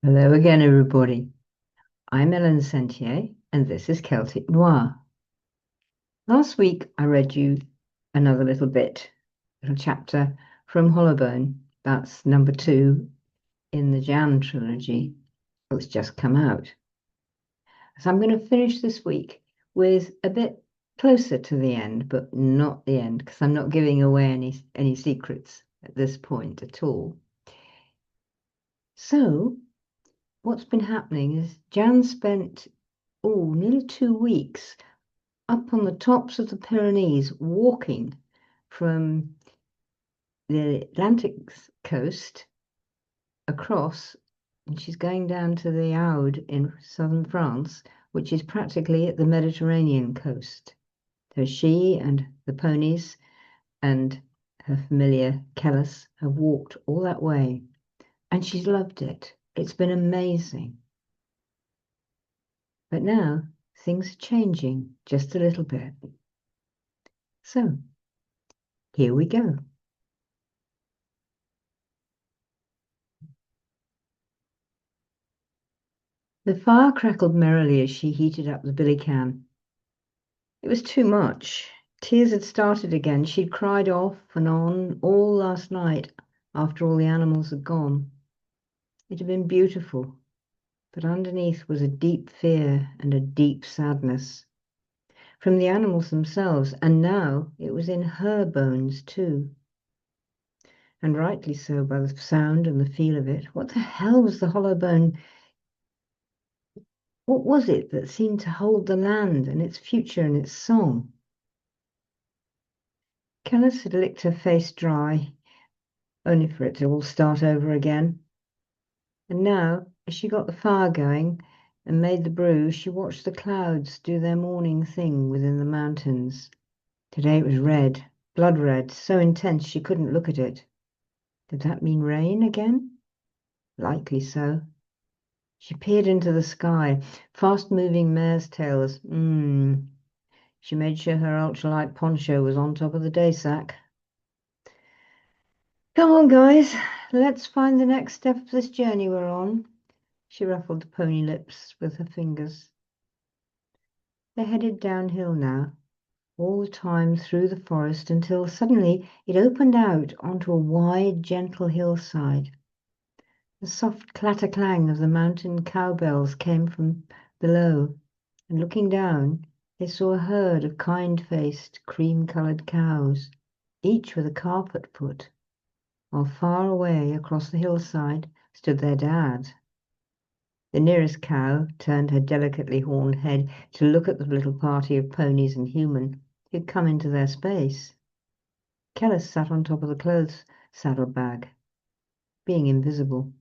Hello again, everybody. I'm Ellen Sentier, and this is Celtic Noir. Last week, I read you another little chapter from Hollowbone. That's number 2 in the Jehanne Trilogy. It's just come out. So I'm going to finish this week with a bit closer to the end, but not the end, because I'm not giving away any secrets at this point at all. So, what's been happening is Jan spent nearly 2 weeks up on the tops of the Pyrenees, walking from the Atlantic coast across, and she's going down to the Aude in southern France, which is practically at the Mediterranean coast. So she and the ponies and her familiar Kellis have walked all that way, and she's loved it. It's been amazing. But now things are changing just a little bit. So here we go. The fire crackled merrily as she heated up the billy can. It was too much. Tears had started again. She'd cried off and on all last night after all the animals had gone. It had been beautiful, but underneath was a deep fear and a deep sadness from the animals themselves, and now it was in her bones too. And rightly so by the sound and the feel of it. What the hell was the hollow bone? What was it that seemed to hold the land and its future and its song? Kellis had licked her face dry, only for it to all start over again. And now, as she got the fire going and made the brew, she watched the clouds do their morning thing within the mountains. Today it was red, blood red, so intense she couldn't look at it. Did that mean rain again? Likely so. She peered into the sky, fast-moving mare's tails. She made sure her ultralight poncho was on top of the day sack. Come on, guys, let's find the next step of this journey we're on. She ruffled the pony lips with her fingers. They headed downhill now, all the time through the forest until suddenly it opened out onto a wide, gentle hillside. The soft clatter-clang of the mountain cowbells came from below, and looking down, they saw a herd of kind-faced, cream-colored cows, each with a carpet foot, while far away across the hillside stood their dad. The nearest cow turned her delicately horned head to look at the little party of ponies and human who'd come into their space. Kellis sat on top of the clothes saddlebag, being invisible.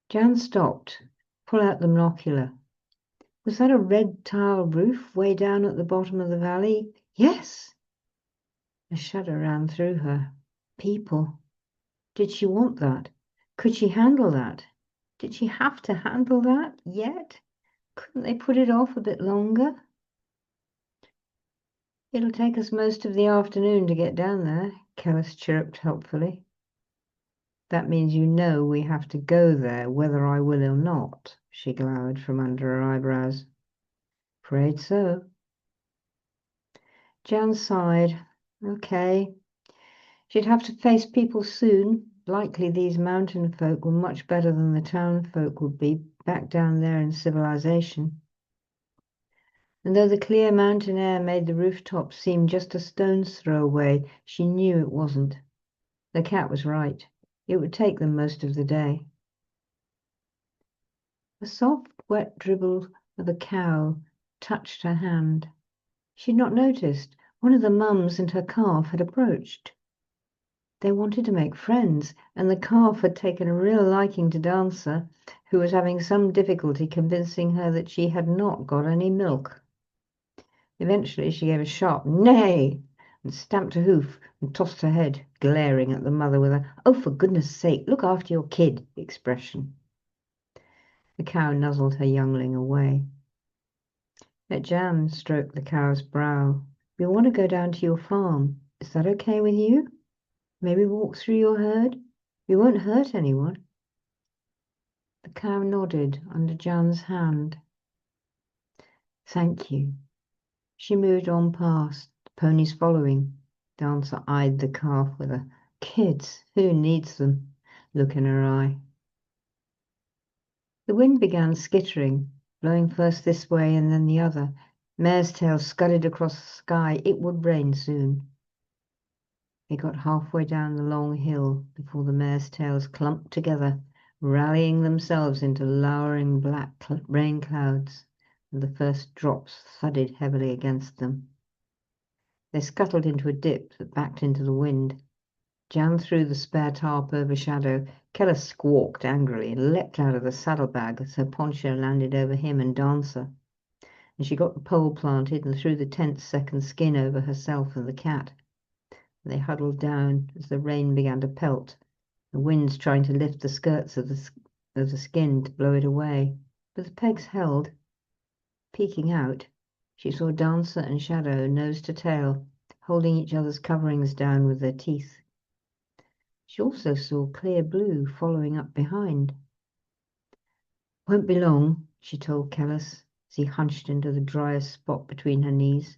Jan stopped, pulled out the monocular. Was that a red tile roof way down at the bottom of the valley? Yes! A shudder ran through her. People. Did she want that? Could she handle that? Did she have to handle that yet? Couldn't they put it off a bit longer? It'll take us most of the afternoon to get down there, Kellis chirruped helpfully. That means you know we have to go there whether I will or not, she glowered from under her eyebrows. Afraid so. Jan sighed. Okay. She'd have to face people soon. Likely these mountain folk were much better than the town folk would be back down there in civilization. And though the clear mountain air made the rooftops seem just a stone's throw away, she knew it wasn't. The cat was right. It would take them most of the day. A soft, wet dribble of a cow touched her hand. She'd not noticed. One of the mums and her calf had approached. They wanted to make friends, and the calf had taken a real liking to Dancer, who was having some difficulty convincing her that she had not got any milk. Eventually she gave a sharp neigh and stamped a hoof and tossed her head, glaring at the mother with a "oh, for goodness sake, look after your kid" expression. The cow nuzzled her youngling away. Let Jan stroked the cow's brow. "We want to go down to your farm. Is that okay with you? Maybe walk through your herd? We won't hurt anyone." The cow nodded under Jan's hand. Thank you. She moved on past, the ponies following. Dancer eyed the calf with a "Kids, who needs them?" look in her eye. The wind began skittering, blowing first this way and then the other. Mare's tail scudded across the sky. It would rain soon. They got halfway down the long hill before the mare's tails clumped together, rallying themselves into lowering black rain clouds, and the first drops thudded heavily against them. They scuttled into a dip that backed into the wind. Jan threw the spare tarp over Shadow. Keller squawked angrily and leapt out of the saddlebag as her poncho landed over him and Dancer, and she got the pole planted and threw the tent's second skin over herself and the cat. They huddled down as the rain began to pelt, the winds trying to lift the skirts of the skin to blow it away. But the pegs held. Peeking out, she saw Dancer and Shadow, nose to tail, holding each other's coverings down with their teeth. She also saw clear blue following up behind. Won't be long, she told Kellis as he hunched into the driest spot between her knees.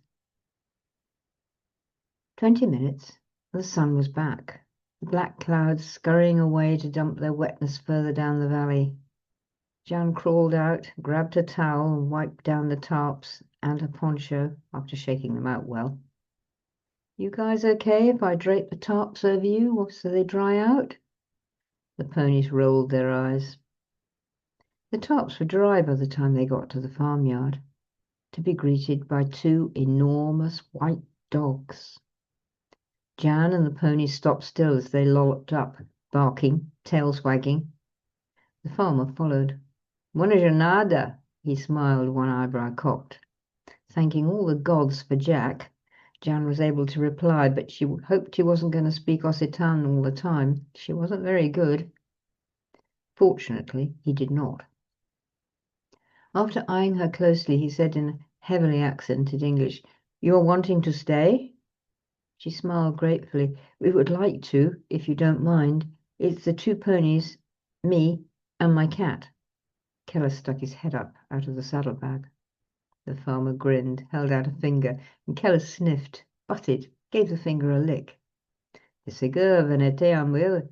20 minutes, and the sun was back, the black clouds scurrying away to dump their wetness further down the valley. Jan crawled out, grabbed her towel, and wiped down the tarps and her poncho after shaking them out well. You guys okay if I drape the tarps over you so they dry out? The ponies rolled their eyes. The tarps were dry by the time they got to the farmyard, to be greeted by two enormous white dogs. Jan and the ponies stopped still as they lolloped up, barking, tails wagging. The farmer followed. Buona giornata, he smiled, one eyebrow cocked. Thanking all the gods for Jack, Jan was able to reply, but she hoped he wasn't going to speak Occitan all the time. She wasn't very good. Fortunately, he did not. After eyeing her closely, he said in heavily accented English, "You're wanting to stay?" She smiled gratefully. "We would like to, if you don't mind. It's the two ponies, me, and my cat." Keller stuck his head up out of the saddlebag. The farmer grinned, held out a finger, and Keller sniffed, butted, gave the finger a lick. "Sigur venete am will."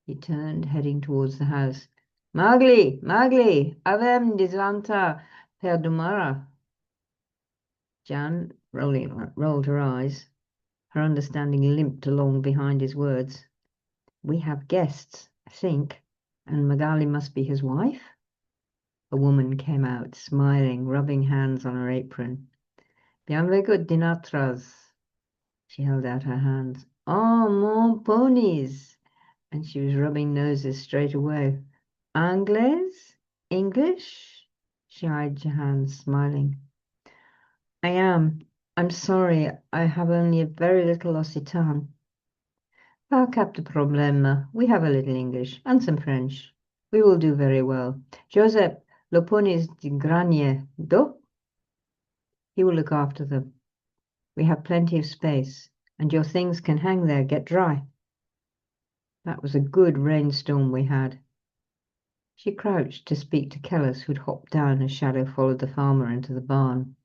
He turned, heading towards the house. Magli, avem disvanta per domara." Jan rolled her eyes. Her understanding limped along behind his words. "We have guests, I think, and Magali must be his wife?" A woman came out, smiling, rubbing hands on her apron. "Bienvenue dinatras." She held out her hands. "Oh, mon ponies!" And she was rubbing noses straight away. "Anglaise? English?" She eyed Jehanne, smiling. "I am. I'm sorry, I have only a very little Occitan." "Pas cap de problème. We have a little English and some French. We will do very well. Joseph, le ponies de granier, do?" "He will look after them. We have plenty of space, and your things can hang there, get dry." "That was a good rainstorm we had." She crouched to speak to Kellis, who'd hopped down as Shadow followed the farmer into the barn.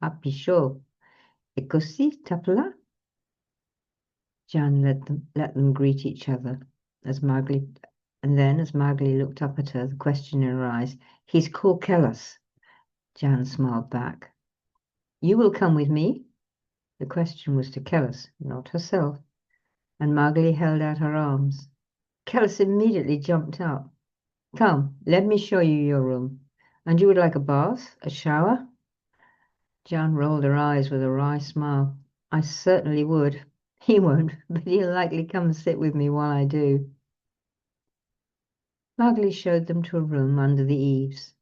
"Ah, Pichot, et così t'appela?" Jan let them greet each other, as Mowgli, and then, as Mowgli looked up at her, the question in her eyes, "He's called Kellis." Jan smiled back. "You will come with me?" The question was to Kellis, not herself, and Mowgli held out her arms. Kellis immediately jumped up. "Come, let me show you your room. And you would like a bath, a shower?" Jan rolled her eyes with a wry smile. "I certainly would. He won't, but he'll likely come and sit with me while I do." Mowgli showed them to a room under the eaves.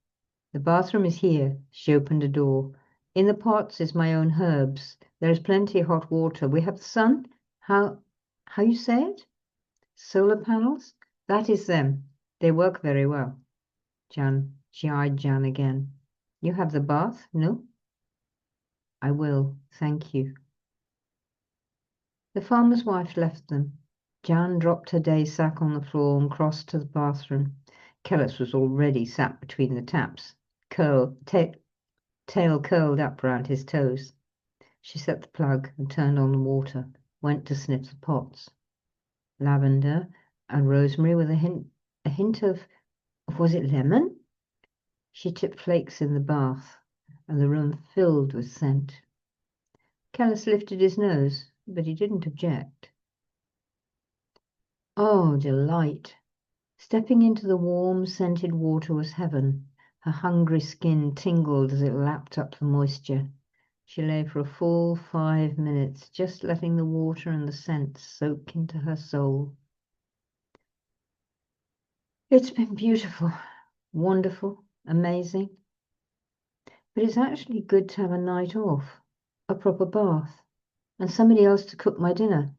"The bathroom is here." She opened a door. "In the pots is my own herbs. There is plenty of hot water. We have the sun. How you say it? Solar panels? That is them. They work very well." She eyed Jan again. "You have the bath, no?" "I will, thank you." The farmer's wife left them. Jan dropped her day sack on the floor and crossed to the bathroom. Kellis was already sat between the taps, tail curled up round his toes. She set the plug and turned on the water, went to sniff the pots. Lavender and rosemary with a hint of, was it lemon? She tipped flakes in the bath, and the room filled with scent. Kellis lifted his nose, but he didn't object. Oh, delight! Stepping into the warm, scented water was heaven. Her hungry skin tingled as it lapped up the moisture. She lay for a full 5 minutes, just letting the water and the scent soak into her soul. It's been beautiful, wonderful, amazing. But it's actually good to have a night off, a proper bath, and somebody else to cook my dinner.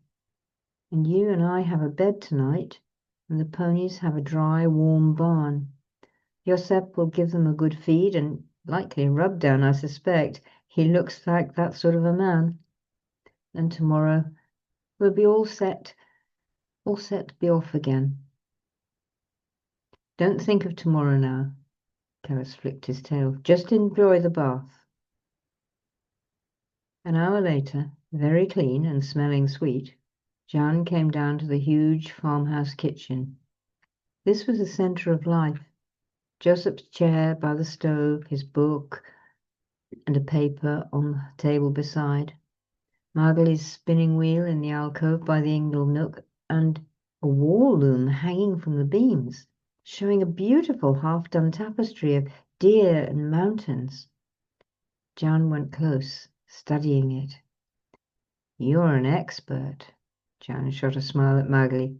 And you and I have a bed tonight, and the ponies have a dry, warm barn. Josep will give them a good feed and likely a rub down, I suspect. He looks like that sort of a man. And tomorrow we'll be all set to be off again. Don't think of tomorrow now. Kellis flicked his tail. Just enjoy the bath. An hour later, very clean and smelling sweet, Jehanne came down to the huge farmhouse kitchen. This was the center of life. Josep's chair by the stove, his book, and a paper on the table beside. Margot's spinning wheel in the alcove by the ingle nook, and a wall loom hanging from the beams, showing a beautiful half-done tapestry of deer and mountains. Jehanne went close, studying it. You're an expert. Jehanne shot a smile at Margot.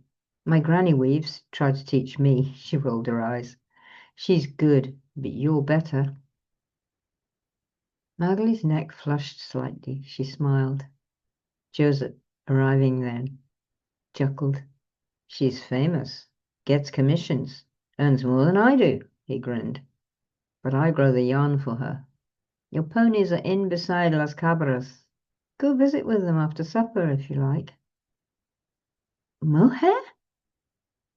My granny weaves, tried to teach me. She rolled her eyes. She's good, but you're better. Margot's neck flushed slightly. She smiled. Joseph, arriving then, chuckled. She's famous, gets commissions, earns more than I do, he grinned. But I grow the yarn for her. Your ponies are in beside Las Cabras. Go visit with them after supper if you like. Mohair?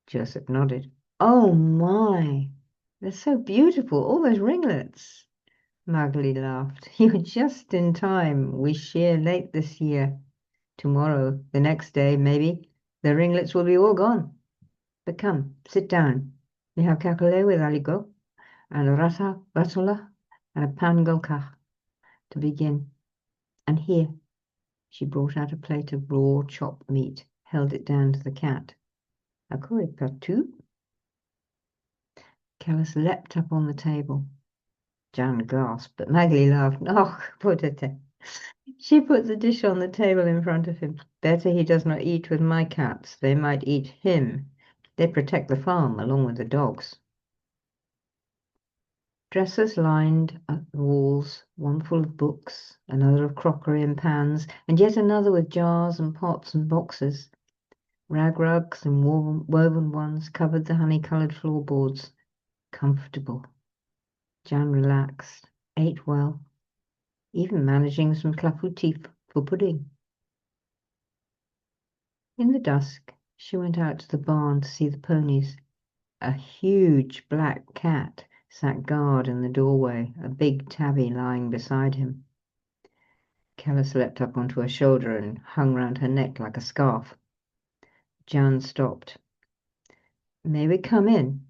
Joseph nodded. Oh my, they're so beautiful, all those ringlets. Margot laughed. You're just in time. We shear late this year. Tomorrow, the next day, maybe, the ringlets will be all gone. But come, sit down. We have cacolet with aligot, and ratola, and a pan golkach to begin. And here, she brought out a plate of raw chopped meat, held it down to the cat. A quoi partout? Kellis leapt up on the table. Jehanne gasped, but Maggie laughed. Oh, poor-tete. She put the dish on the table in front of him. Better he does not eat with my cats. They might eat him. They protect the farm along with the dogs. Dressers lined the walls, one full of books, another of crockery and pans, and yet another with jars and pots and boxes. Rag rugs and woven ones covered the honey-coloured floorboards. Comfortable. Jehanne relaxed, ate well, even managing some clafoutis for pudding. In the dusk, she went out to the barn to see the ponies. A huge black cat sat guard in the doorway, a big tabby lying beside him. Kellis leapt up onto her shoulder and hung round her neck like a scarf. Jehanne stopped. May we come in?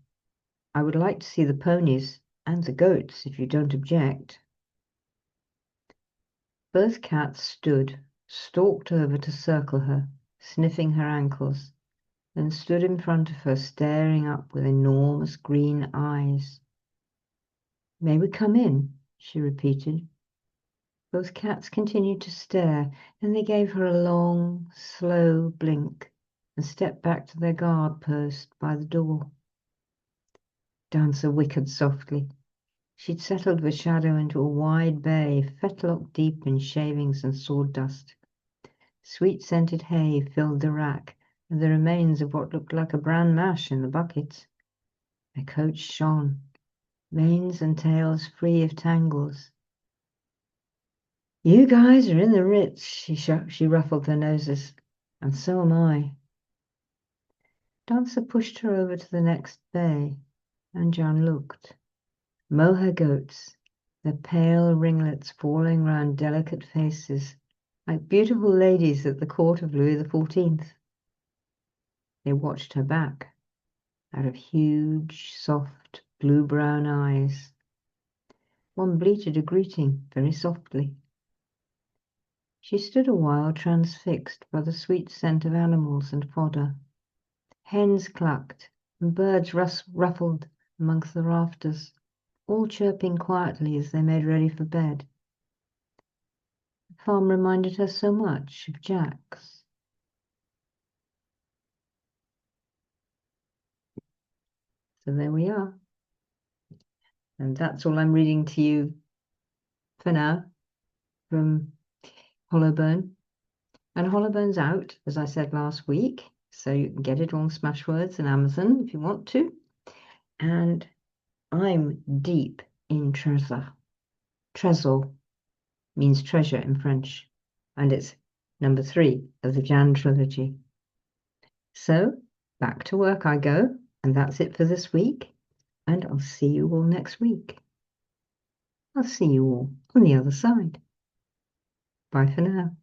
I would like to see the ponies and the goats, if you don't object. Both cats stood, stalked over to circle her, sniffing her ankles, then stood in front of her, staring up with enormous green eyes. May we come in? She repeated. Both cats continued to stare, then they gave her a long, slow blink and stepped back to their guard post by the door. Dancer whickered softly. She'd settled with Shadow into a wide bay, fetlock deep in shavings and sawdust. Sweet-scented hay filled the rack, and the remains of what looked like a bran mash in the buckets. Their coats shone, manes and tails free of tangles. You guys are in the Ritz, she ruffled their noses, and so am I. Dancer pushed her over to the next bay. And John looked. Mohair goats, their pale ringlets falling round delicate faces, like beautiful ladies at the court of Louis XIV. They watched her back, out of huge, soft, blue-brown eyes. One bleated a greeting very softly. She stood a while transfixed by the sweet scent of animals and fodder. Hens clucked, and birds ruffled amongst the rafters, all chirping quietly as they made ready for bed. The farm reminded her so much of Jack's. So there we are. And that's all I'm reading to you for now from Hollowbone. And Hollowbone's out, as I said last week, so you can get it on Smashwords and Amazon if you want to. And I'm deep in Trésor. Trésor means treasure in French, and it's number 3 of the Jehanne Trilogy. So back to work I go, and that's it for this week, and I'll see you all next week. I'll see you all on the other side. Bye for now.